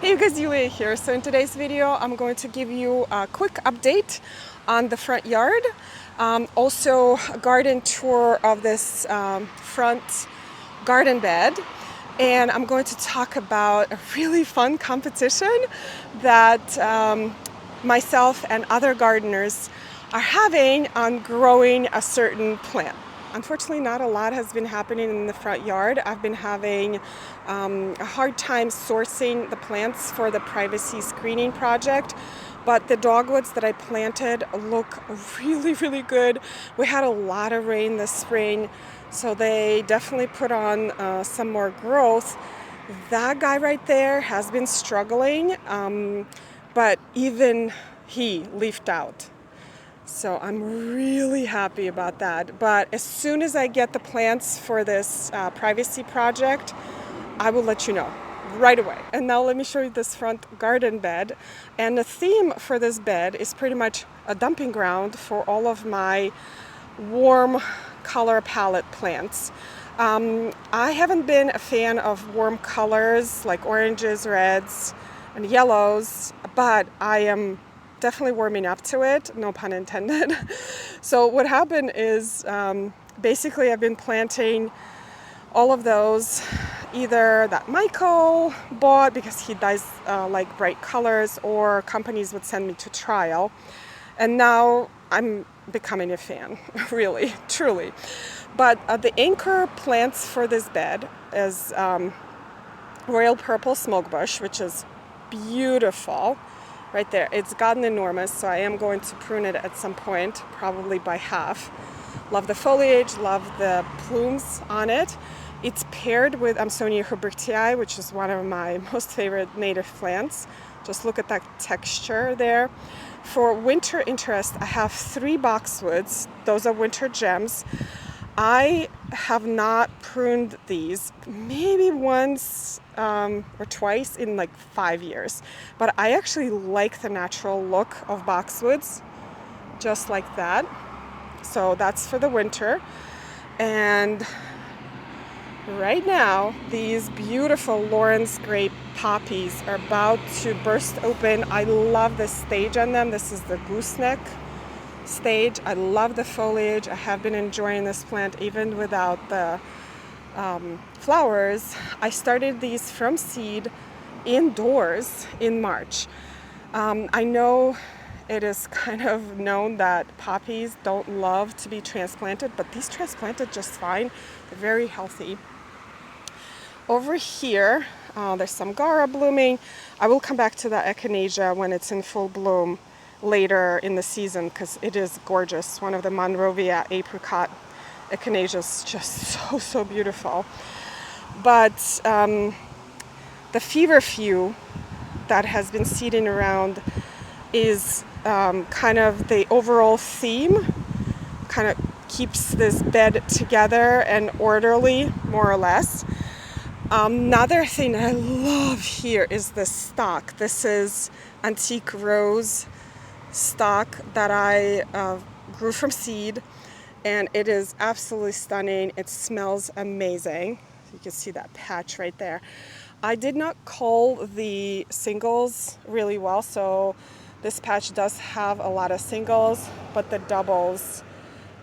Hey you guys, Yulia here. So in today's video, I'm going to give you a quick update on the front yard. Also a garden tour of this front garden bed. And I'm going to talk about a really fun competition that myself and other gardeners are having on growing a certain plant. Unfortunately, not a lot has been happening in the front yard. I've been having a hard time sourcing the plants for the privacy screening project, but the dogwoods that I planted look really, really good. We had a lot of rain this spring, so they definitely put on some more growth. That guy right there has been struggling, but even he leafed out. So I'm really happy about that. But as soon as I get the plants for this privacy project, I will let you know right away. And now let me show you this front garden bed. And the theme for this bed is pretty much a dumping ground for all of my warm color palette plants. I haven't been a fan of warm colors like oranges, reds, and yellows, but I am definitely warming up to it, no pun intended. So what happened is basically I've been planting all of those, either that Michael bought because he does like bright colors, or companies would send me to trial. And now I'm becoming a fan, really, truly. But the anchor plants for this bed is Royal Purple Smokebush, which is beautiful. Right there, it's gotten enormous, so I am going to prune it at some point, probably by half. Love the foliage, love the plumes on it. It's paired with Amsonia hubertii, which is one of my most favorite native plants. Just look at that texture there. For winter interest, I have 3 boxwoods. Those are winter gems. I have not pruned these, maybe once or twice in like 5 years. But I actually like the natural look of boxwoods, just like that. So that's for the winter. And right now, these beautiful Lawrence grape poppies are about to burst open. I love the stage on them. This is the gooseneck stage. I love the foliage. I have been enjoying this plant even without the flowers. I started these from seed indoors in March. I know it is kind of known that poppies don't love to be transplanted, but these transplanted just fine. They're very healthy. Over here, there's some Gara blooming. I will come back to the echinacea when it's in full bloom later in the season, because it is gorgeous. One of the Monrovia apricot echinaceas, just so beautiful. But the feverfew that has been seeding around is kind of the overall theme, kind of keeps this bed together and orderly, more or less. Another thing I love here is the stock. This is Antique Rose stock that I grew from seed, and it is absolutely stunning. It smells amazing. You can see that patch right there. I did not cull the singles really well, so this patch does have a lot of singles, but the doubles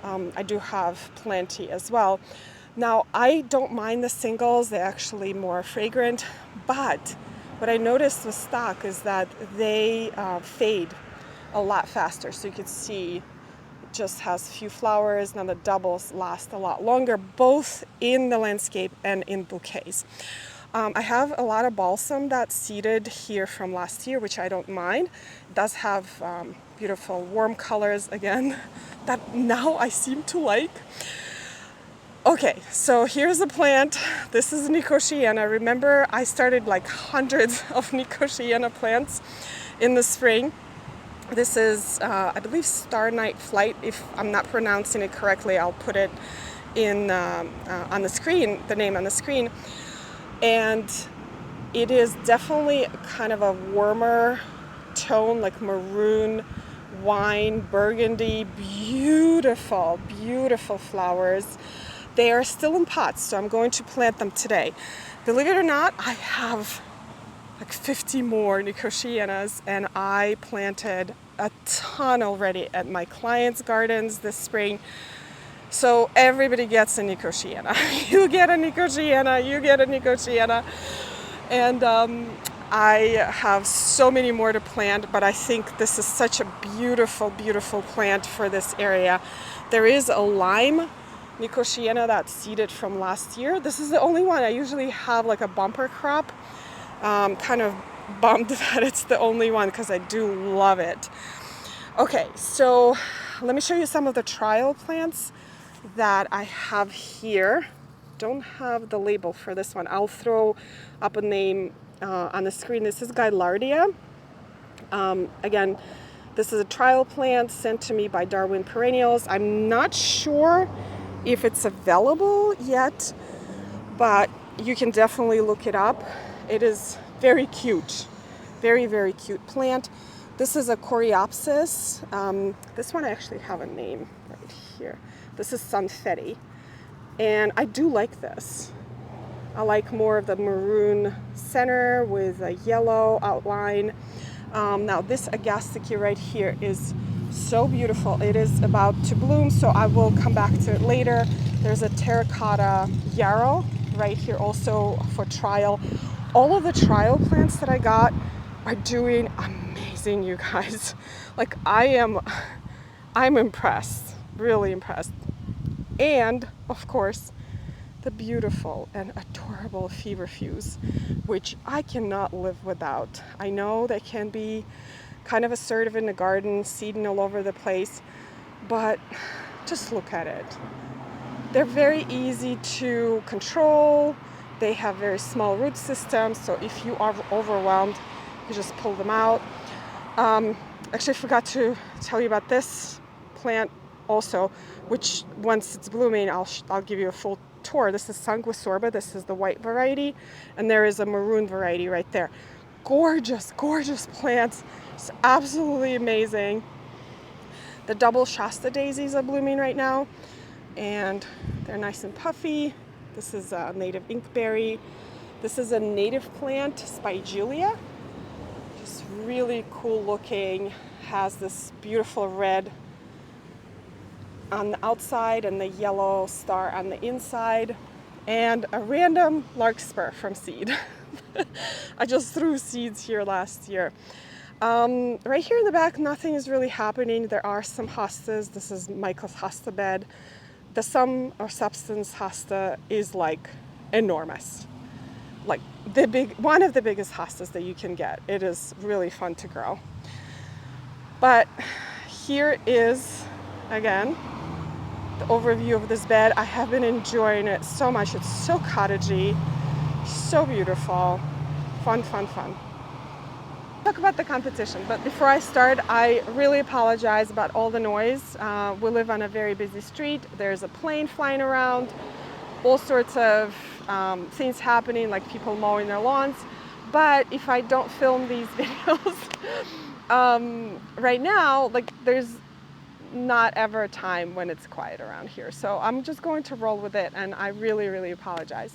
I do have plenty as well. Now, I don't mind the singles. They're actually more fragrant, but what I noticed with stock is that they fade a lot faster. So you can see it just has few flowers. Now the doubles last a lot longer, both in the landscape and in bouquets. I have a lot of balsam that's seeded here from last year, which I don't mind. It does have beautiful warm colors again that now I seem to like. Okay, so here's a plant. This is Nicotiana. Remember, I started like hundreds of Nicotiana plants in the spring. This is, I believe, Star Night Flight. If I'm not pronouncing it correctly, I'll put it in on the screen, the name on the screen. And it is definitely kind of a warmer tone, like maroon, wine, burgundy. Beautiful, beautiful flowers. They are still in pots, so I'm going to plant them today. Believe it or not, I have like 50 more Nicotianas, and I planted a ton already at my clients' gardens this spring. So everybody gets a Nicotiana. You get a Nicotiana, you get a Nicotiana. And I have so many more to plant, but I think this is such a beautiful, beautiful plant for this area. There is a lime Nicotiana that's seeded from last year. This is the only one. I usually have like a bumper crop. Kind of bummed that it's the only one because I do love it. Okay, so let me show you some of the trial plants that I have here. Don't have the label for this one. I'll throw up a name on the screen. This is Gaillardia. Again, this is a trial plant sent to me by Darwin Perennials. I'm not sure if it's available yet, but you can definitely look it up. It is very cute, very, very cute plant. This is a Coreopsis. This one I actually have a name right here. This is Sunfetti. And I do like this. I like more of the maroon center with a yellow outline. Now this Agastache right here is so beautiful. It is about to bloom, so I will come back to it later. There's a terracotta yarrow right here also for trial. All of the trial plants that I got are doing amazing, you guys. Like I'm impressed, really impressed. And of course, the beautiful and adorable feverfews, which I cannot live without. I know they can be kind of assertive in the garden, seeding all over the place, but just look at it. They're very easy to control. They have very small root systems, so if you are overwhelmed, you just pull them out. Actually, I forgot to tell you about this plant also, which once it's blooming, I'll give you a full tour. This is Sanguisorba. This is the white variety, and there is a maroon variety right there. Gorgeous, gorgeous plants. It's absolutely amazing. The double Shasta daisies are blooming right now, and they're nice and puffy. This is a native inkberry. This is a native plant, Spigelia. Just really cool looking. Has this beautiful red on the outside and the yellow star on the inside, and a random larkspur from seed. I just threw seeds here last year. Right here in the back, nothing is really happening. There are some hostas. This is Michael's hosta bed. The sum or substance hosta is like enormous. Like one of the biggest hostas that you can get. It is really fun to grow. But here is, again, the overview of this bed. I have been enjoying it so much. It's so cottagey, so beautiful. Fun, fun, fun. Talk about the competition, but before I start, I really apologize about all the noise. We live on a very busy street. There's a plane flying around, all sorts of things happening, like people mowing their lawns. But if I don't film these videos right now, like there's not ever a time when it's quiet around here. So I'm just going to roll with it, and I really, really apologize.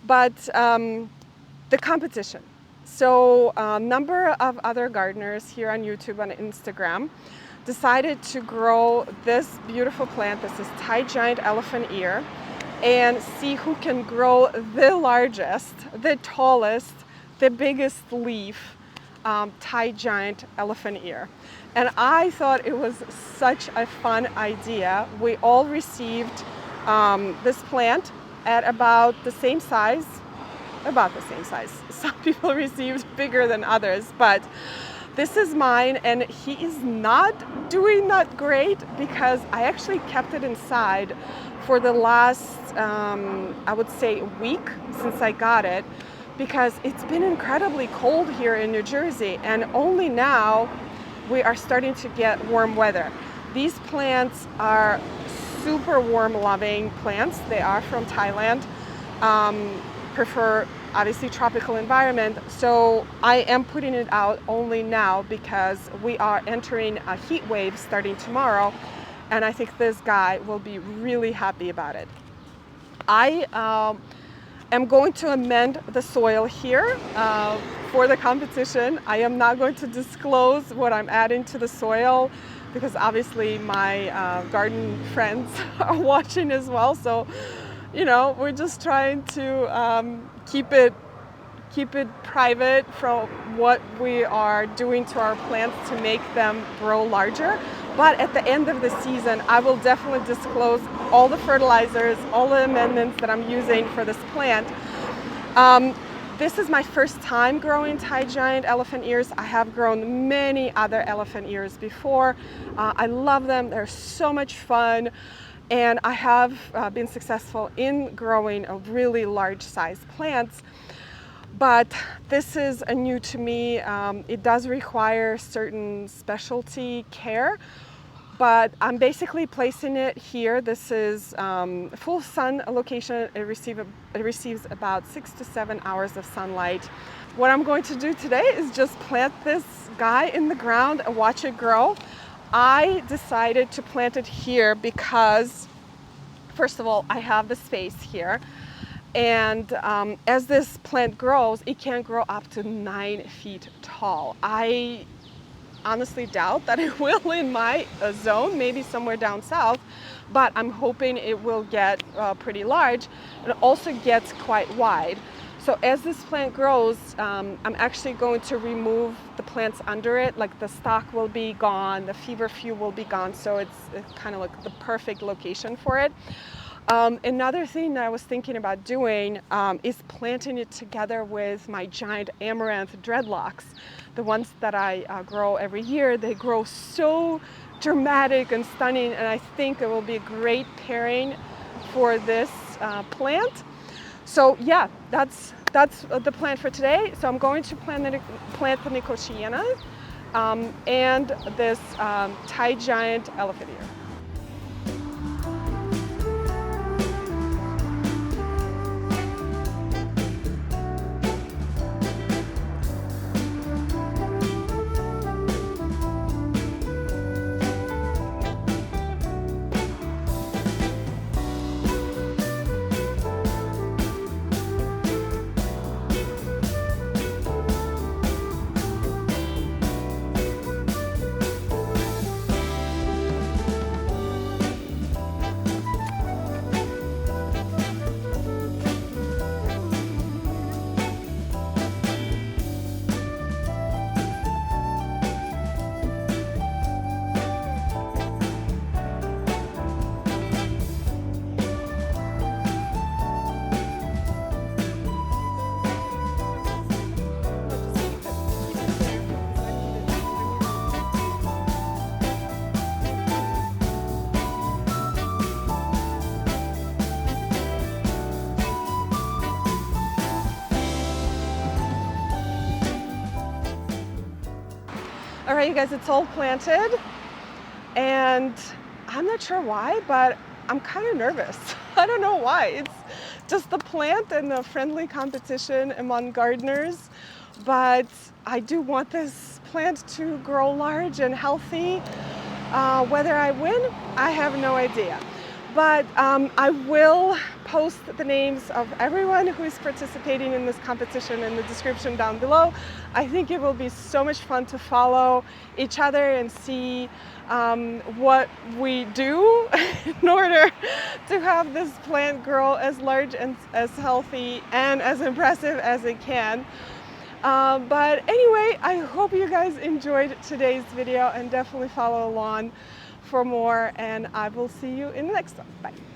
But the competition. So a number of other gardeners here on YouTube and Instagram decided to grow this beautiful plant. This is Thai giant elephant ear, and see who can grow the largest, the tallest, the biggest leaf Thai giant elephant ear. And I thought it was such a fun idea. We all received this plant at about the same size. Some people received bigger than others, but this is mine, and he is not doing that great because I actually kept it inside for the last, I would say, week since I got it, because it's been incredibly cold here in New Jersey, and only now we are starting to get warm weather. These plants are super warm loving plants. They are from Thailand. Prefer obviously tropical environment, so I am putting it out only now because we are entering a heat wave starting tomorrow, and I think this guy will be really happy about it. I am going to amend the soil here for the competition. I am not going to disclose what I'm adding to the soil because obviously my garden friends are watching as well. So, you know, we're just trying to keep it private from what we are doing to our plants to make them grow larger. But at the end of the season, I will definitely disclose all the fertilizers, all the amendments that I'm using for this plant. This is my first time growing Thai giant elephant ears. I have grown many other elephant ears before. I love them. They're so much fun. And I have been successful in growing a really large size plants. But this is new to me. It does require certain specialty care, but I'm basically placing it here. This is full sun location. It receives about 6 to 7 hours of sunlight. What I'm going to do today is just plant this guy in the ground and watch it grow. I decided to plant it here because, first of all, I have the space here. And as this plant grows, it can grow up to 9 feet tall. I honestly doubt that it will in my zone, maybe somewhere down south, but I'm hoping it will get pretty large. It also gets quite wide. So as this plant grows, I'm actually going to remove the plants under it. Like the stalk will be gone, the feverfew will be gone, so it's kind of like the perfect location for it. Another thing that I was thinking about doing is planting it together with my giant amaranth dreadlocks, the ones that I grow every year. They grow so dramatic and stunning, and I think it will be a great pairing for this plant. So yeah, that's the plan for today. So I'm going to plant the Nicotiana and this Thai giant elephant ear. All right, you guys, it's all planted, and I'm not sure why, but I'm kind of nervous. I don't know why. It's just the plant and the friendly competition among gardeners, but I do want this plant to grow large and healthy. Whether I win, I have no idea. But I will post the names of everyone who is participating in this competition in the description down below. I think it will be so much fun to follow each other and see what we do in order to have this plant grow as large and as healthy and as impressive as it can. But anyway, I hope you guys enjoyed today's video and definitely follow along for more, and I will see you in the next one. Bye.